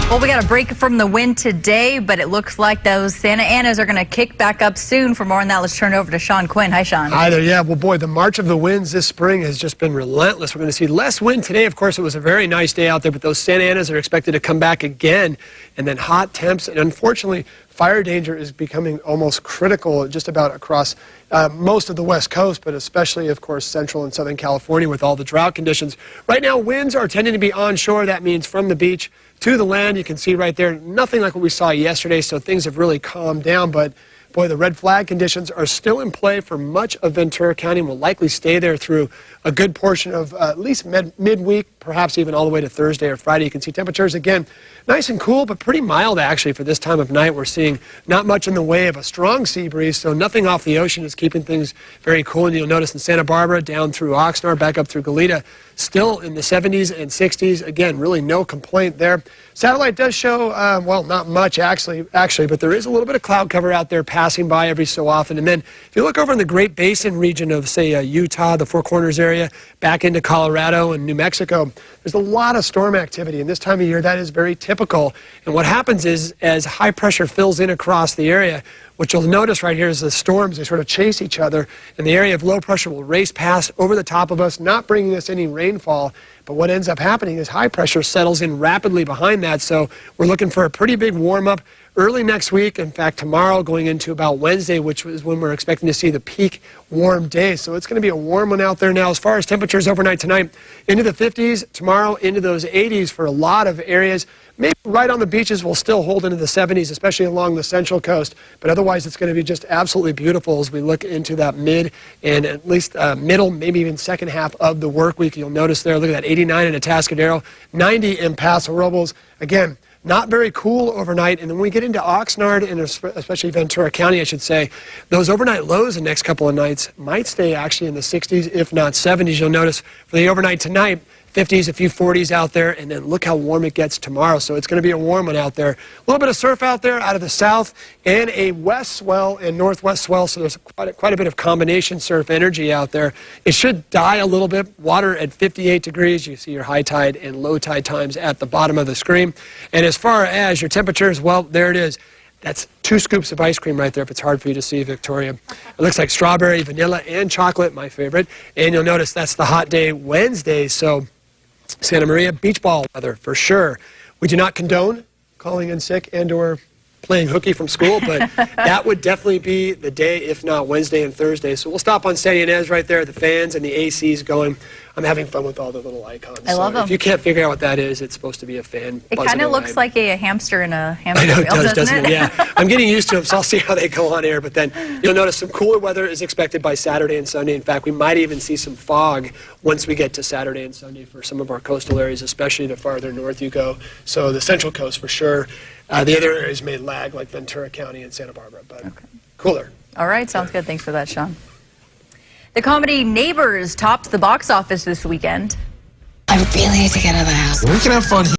Well, we got a break from the wind today, but it looks like those Santa Anas are going to kick back up soon. For more on that, let's turn it over to Sean Quinn. Hi, Sean. Hi there. Yeah, well, boy, the march of the winds this spring has just been relentless. We're going to see less wind today. Of course, it was a very nice day out there, but those Santa Anas are expected to come back again. And then hot temps, and unfortunately, fire danger is becoming almost critical just about across most of the West Coast, but especially, of course, Central and Southern California with all the drought conditions. Right now, winds are tending to be onshore. That means from the beach to the land. You can see right there, nothing like what we saw yesterday, so things have really calmed down. But boy, the red flag conditions are still in play for much of Ventura County and will likely stay there through a good portion of at least midweek, perhaps even all the way to Thursday or Friday. You can see temperatures, again, nice and cool, but pretty mild, actually, for this time of night. We're seeing not much in the way of a strong sea breeze, so nothing off the ocean is keeping things very cool. And you'll notice in Santa Barbara, down through Oxnard, back up through Goleta, still in the 70s and 60s. Again, really no complaint there. Satellite does show, well, not much actually, but there is a little bit of cloud cover out there passing by every so often. And then if you look over in the Great Basin region of, say, Utah, the Four Corners area, back into Colorado and New Mexico, there's a lot of storm activity. And this time of year, that is very typical. And what happens is, as high pressure fills in across the area, what you'll notice right here is the storms, they sort of chase each other, and the area of low pressure will race past over the top of us, not bringing us any rainfall. But what ends up happening is high pressure settles in rapidly behind that. So we're looking for a pretty big warm up early next week. In fact, tomorrow going into about Wednesday, which is when we're expecting to see the peak warm day. So it's going to be a warm one out there now. As far as temperatures overnight tonight, into the 50s, tomorrow into those 80s for a lot of areas. Maybe right on the beaches we'll still hold into the 70s, especially along the central coast. But otherwise, it's going to be just absolutely beautiful as we look into that mid and at least middle, maybe even second half of the work week. You'll notice there, look at that 89 in Atascadero, 90 in Paso Robles. Again, not very cool overnight. And then when we get into Oxnard and especially Ventura County, I should say, those overnight lows the next couple of nights might stay actually in the 60s, if not 70s. You'll notice for the overnight tonight, 50s, a few 40s out there, and then look how warm it gets tomorrow. So it's going to be a warm one out there. A little bit of surf out there out of the south, and a west swell and northwest swell, so there's quite a bit of combination surf energy out there. It should die a little bit. Water at 58 degrees. You see your high tide and low tide times at the bottom of the screen. And as far as your temperatures, well, there it is. That's 2 scoops of ice cream right there if it's hard for you to see, Victoria. It looks like strawberry, vanilla, and chocolate, my favorite. And you'll notice that's the hot day Wednesday, so Santa Maria, beach ball weather for sure. We do not condone calling in sick and or playing hooky from school, but that would definitely be the day, if not Wednesday and Thursday. So we'll stop on Santa Ynez right there, the fans and the ACs going. I'm having fun with all the little icons. I love them. If you can't figure out what that is, it's supposed to be a fan. It kind of looks like a hamster in a hamster wheel, doesn't it? Yeah, I'm getting used to them, so I'll see how they go on air. But then you'll notice some cooler weather is expected by Saturday and Sunday. In fact, we might even see some fog once we get to Saturday and Sunday for some of our coastal areas, especially the farther north you go. So the central coast for sure. The other areas may lag, like Ventura County and Santa Barbara, but cooler. All right, sounds good. Thanks for that, Sean. The comedy Neighbors topped the box office this weekend. I really need to get out of the house. We can have fun here.